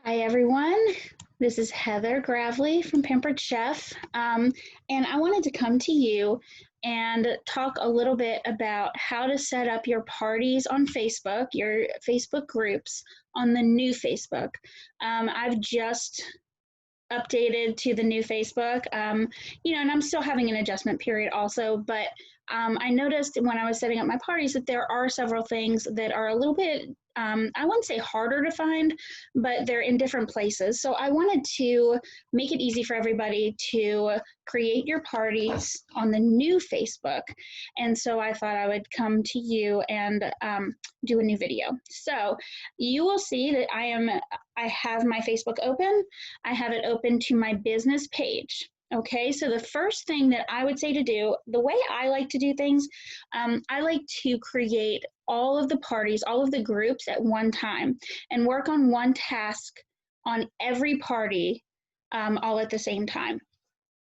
Hi, everyone. This is Heather Gravely from Pampered Chef, and I wanted to come to you and talk a little bit about how to set up your parties on Facebook, your Facebook groups on the new Facebook. I've just updated to the new Facebook, and I'm still having an adjustment period also, but I noticed when I was setting up my parties that there are several things that are a little bit, I wouldn't say harder to find, but they're in different places. So I wanted to make it easy for everybody to create your parties on the new Facebook. And so I thought I would come to you and do a new video. So you will see that I have my Facebook open. I have it open to my business page. Okay, so the first thing that I would say to do, the way I like to do things, I like to create all of the parties, all of the groups at one time and work on one task on every party all at the same time.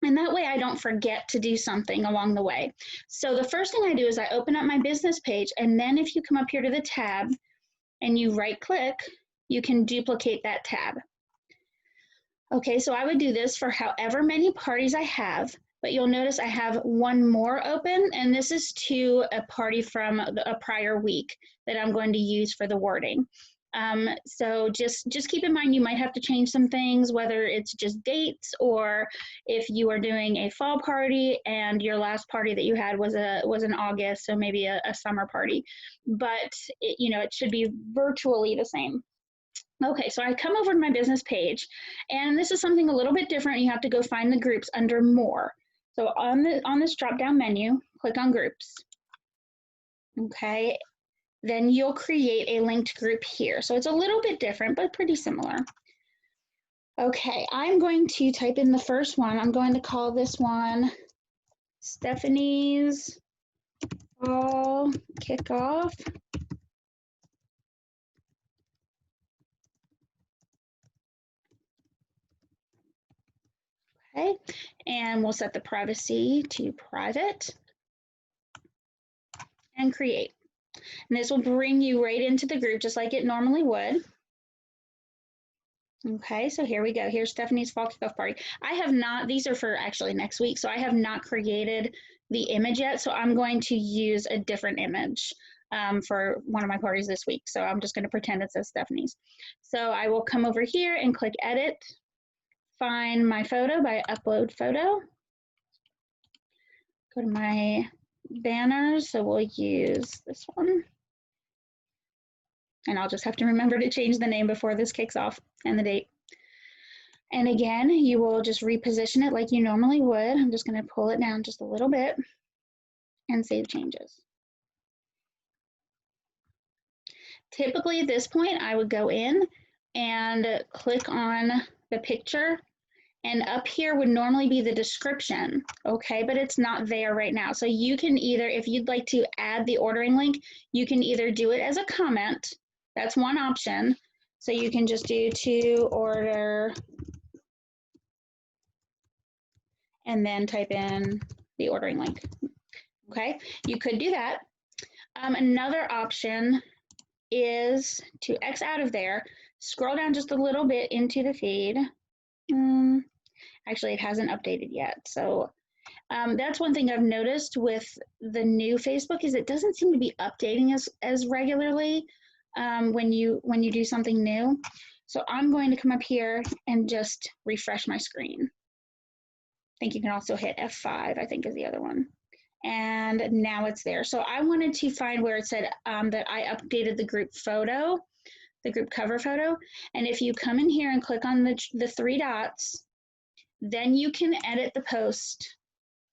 And that way I don't forget to do something along the way. So the first thing I do is I open up my business page, and then if you come up here to the tab and you right click, you can duplicate that tab. Okay, so I would do this for however many parties I have, but you'll notice I have one more open, and this is to a party from a prior week that I'm going to use for the wording. So just keep in mind you might have to change some things, whether it's just dates or if you are doing a fall party and your last party that you had was in August, so maybe a summer party. But it should be virtually the same. Okay, so I come over to my business page, and this is something a little bit different. You have to go find the groups under More. So on this drop-down menu, click on Groups. Okay, then you'll create a linked group here. So it's a little bit different, but pretty similar. Okay, I'm going to type in the first one. I'm going to call this one Stephanie's Fall Kickoff. Okay, and we'll set the privacy to private and create. And this will bring you right into the group just like it normally would. Okay, so here we go. Here's Stephanie's Fall Kickoff Party. I have not, these are for actually next week, so I have not created the image yet, so I'm going to use a different image for one of my parties this week. So I'm just going to pretend it says Stephanie's. So I will come over here and click Edit, find my photo by Upload Photo, go to my banners, so we'll use this one. And I'll just have to remember to change the name before this kicks off and the date. And again, you will just reposition it like you normally would. I'm just going to pull it down just a little bit and save changes. Typically at this point, I would go in and click on the picture, and up here would normally be the description, okay, but it's not there right now. So you can either, if you'd like to add the ordering link, you can either do it as a comment. That's one option. So you can just do to order and then type in the ordering link. Okay, you could do that. Another option is to X out of there, scroll down just a little bit into the feed. Actually, it hasn't updated yet. So that's one thing I've noticed with the new Facebook is it doesn't seem to be updating as regularly when you do something new. So I'm going to come up here and just refresh my screen. I think you can also hit F5, I think is the other one. And now it's there. So I wanted to find where it said that I updated the group photo, the group cover photo. And if you come in here and click on the three dots, then you can edit the post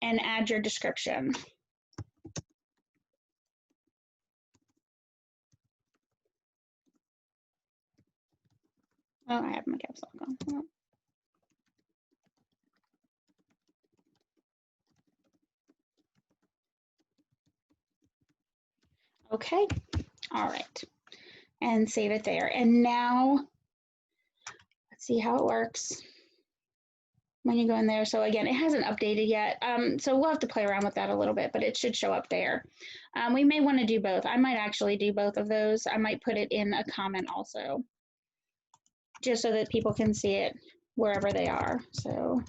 and add your description. Oh, I have my caps lock on. Okay, all right, and save it there. And now, let's see how it works when you go in there. So again, it hasn't updated yet, so we'll have to play around with that a little bit, but it should show up there. We may want to do both. I might actually do both of those. I might put it in a comment also. just so that people can see it wherever they are. So,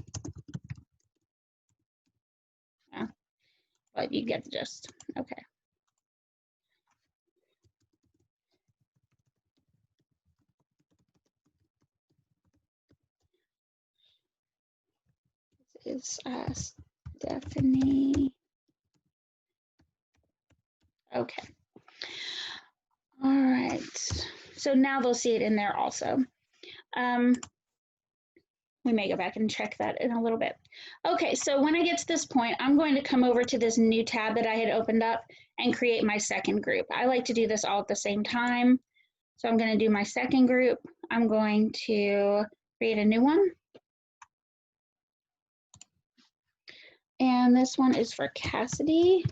yeah, but you get the gist. Okay. This is Stephanie. Okay. All right. So now they'll see it in there also. We may go back and check that in a little bit. Okay, so when I get to this point, I'm going to come over to this new tab that I had opened up and create my second group. I like to do this all at the same time. So I'm going to do my second group. I'm going to create a new one. And this one is for Cassidy.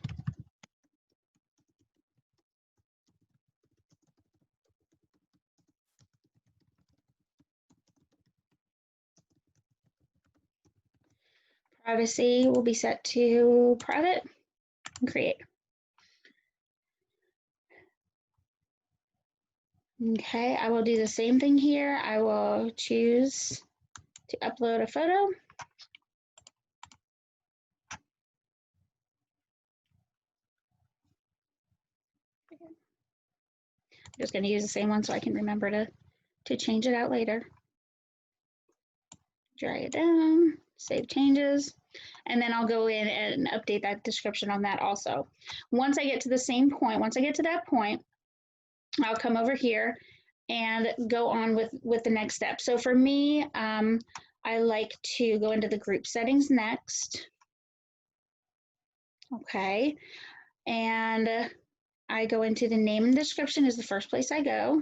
Privacy will be set to private and create. Okay, I will do the same thing here. I will choose to upload a photo. I'm just going to use the same one so I can remember to change it out later. Drag it down, save changes, and then I'll go in and update that description on that also. Once I get to the same point, once I get to that point, I'll come over here and go on with the next step. So for me, I like to go into the group settings next. Okay, and I go into the name and description is the first place I go.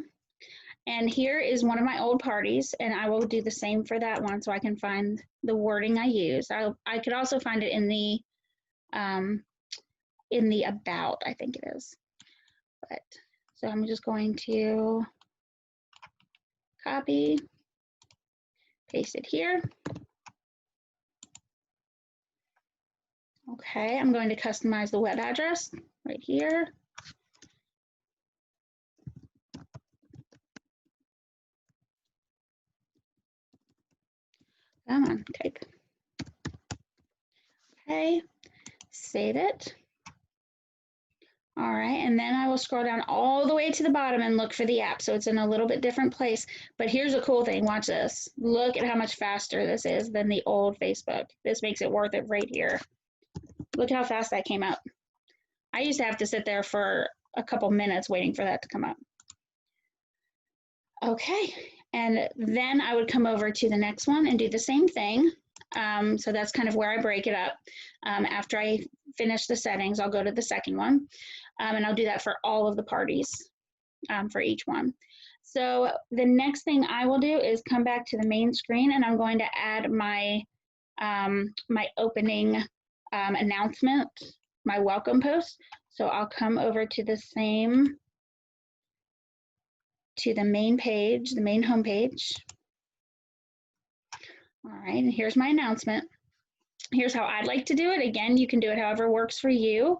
And here is one of my old parties, and I will do the same for that one so I can find the wording I use. I could also find it in the about, I think it is. But so I'm just going to copy, paste it here. Okay, I'm going to customize the web address right here. Come on, type. Okay, save it. All right, and then I will scroll down all the way to the bottom and look for the app. So it's in a little bit different place. But here's a cool thing, watch this. Look at how much faster this is than the old Facebook. This makes it worth it right here. Look how fast that came up. I used to have to sit there for a couple minutes waiting for that to come up. Okay, and then I would come over to the next one and do the same thing. So that's kind of where I break it up. After I finish the settings, I'll go to the second one, and I'll do that for all of the parties for each one. So the next thing I will do is come back to the main screen, and I'm going to add my my opening announcement, my welcome post. So I'll come over to the same, to the main page, the main homepage. All right, and here's my announcement. Here's how I'd like to do it. Again, you can do it however works for you,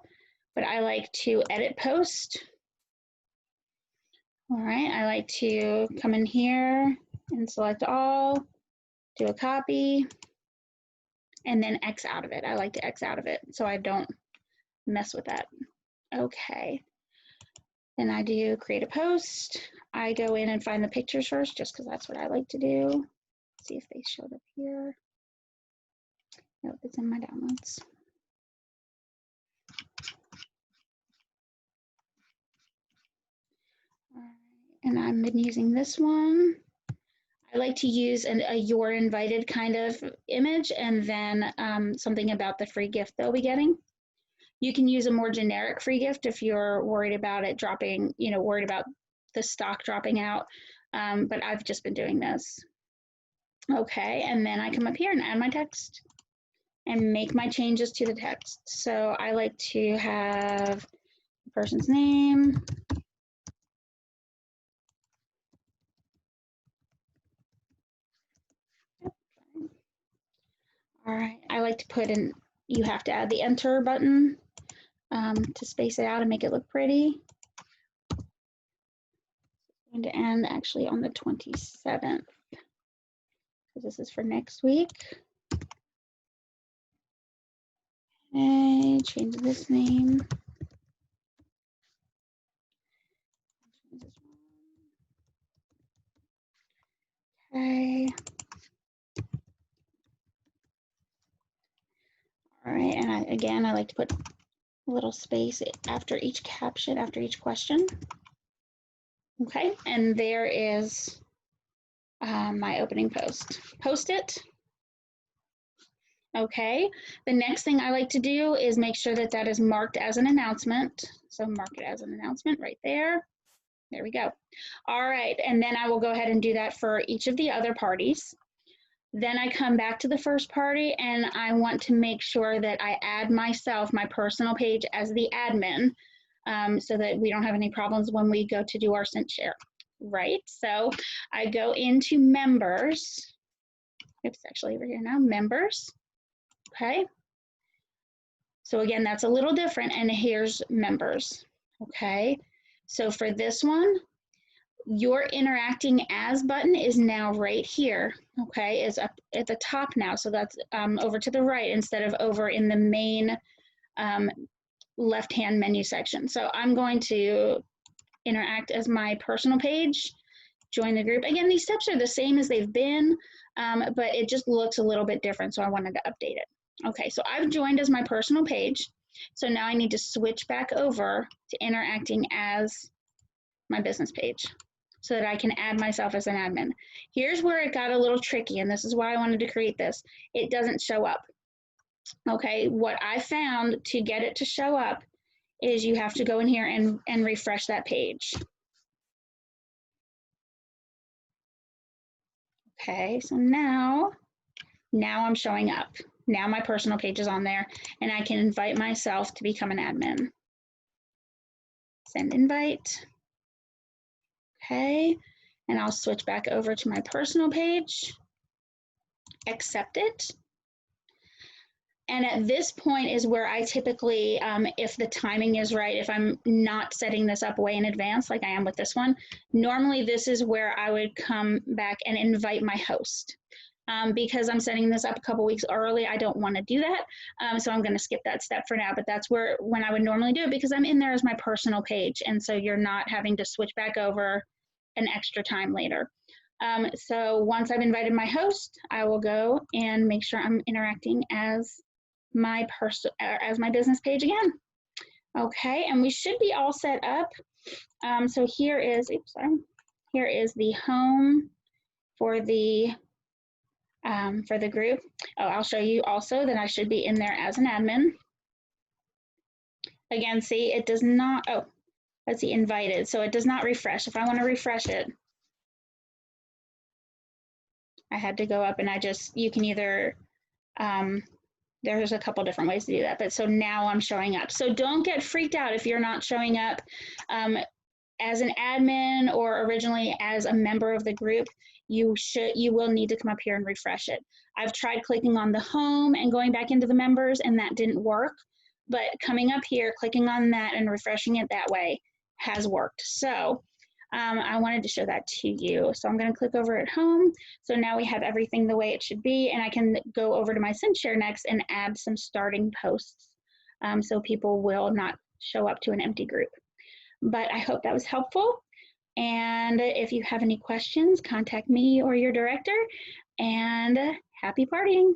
but I like to edit post. All right, I like to come in here and select all, do a copy, and then X out of it. I like to X out of it so I don't mess with that. Okay, then I do create a post. I go in and find the pictures first just because that's what I like to do. See if they showed up here. Nope, it's in my downloads. All right, and I've been using this one. I like to use a you're invited kind of image and then something about the free gift they'll be getting. You can use a more generic free gift if you're worried about it dropping, you know, worried about the stock dropping out. But I've just been doing this. Okay, and then I come up here and add my text and make my changes to the text. So I like to have the person's name. All right, I like to put in, you have to add the enter button to space it out and make it look pretty. going to end actually on the 27th. So this is for next week. Okay, change this name. Okay. All right, and again, I like to put a little space after each caption, after each question. Okay, and there is my opening post. Post it. Okay, the next thing I like to do is make sure that that is marked as an announcement. So mark it as an announcement right there. There we go. All right, and then I will go ahead and do that for each of the other parties. Then I come back to the first party and I want to make sure that I add myself, my personal page as the admin, so that we don't have any problems when we go to do our Cint Share, right? So I go into members. Oops, actually over here now, members. Okay. So again, that's a little different, and here's members. Okay. So for this one, your interacting as button is now right here. Okay, is up at the top now. So that's over to the right instead of over in the main left-hand menu section. So I'm going to interact as my personal page, join the group. Again, these steps are the same as they've been, but it just looks a little bit different. So I wanted to update it. Okay, so I've joined as my personal page. So now I need to switch back over to interacting as my business page so that I can add myself as an admin. Here's where it got a little tricky, and this is why I wanted to create this. It doesn't show up. Okay, what I found to get it to show up is you have to go in here and refresh that page. Okay, so now I'm showing up. Now my personal page is on there, and I can invite myself to become an admin. Send invite. Okay, and I'll switch back over to my personal page, accept it. And at this point is where I typically, if the timing is right, if I'm not setting this up way in advance like I am with this one, normally this is where I would come back and invite my host. Because I'm setting this up a couple weeks early, I don't want to do that. So I'm going to skip that step for now, but that's when I would normally do it because I'm in there as my personal page. And so you're not having to switch back over an extra time later. So once I've invited my host, I will go and make sure I'm interacting as my business page again. Okay, and we should be all set up. So here is, here is the home for the group. Oh, I'll show you also that I should be in there as an admin. Again, see, it does not, oh, let's see, invited. So it does not refresh. If I want to refresh it, I had to go up and you can either, there's a couple different ways to do that, but so now I'm showing up. So don't get freaked out if you're not showing up as an admin or originally as a member of the group. You will need to come up here and refresh it. I've tried clicking on the home and going back into the members and that didn't work, but coming up here, clicking on that and refreshing it that way has worked. So I wanted to show that to you. So I'm going to click over at home. So now we have everything the way it should be, and I can go over to my Cint Share next and add some starting posts so people will not show up to an empty group. But I hope that was helpful. And if you have any questions, contact me or your director, and happy partying.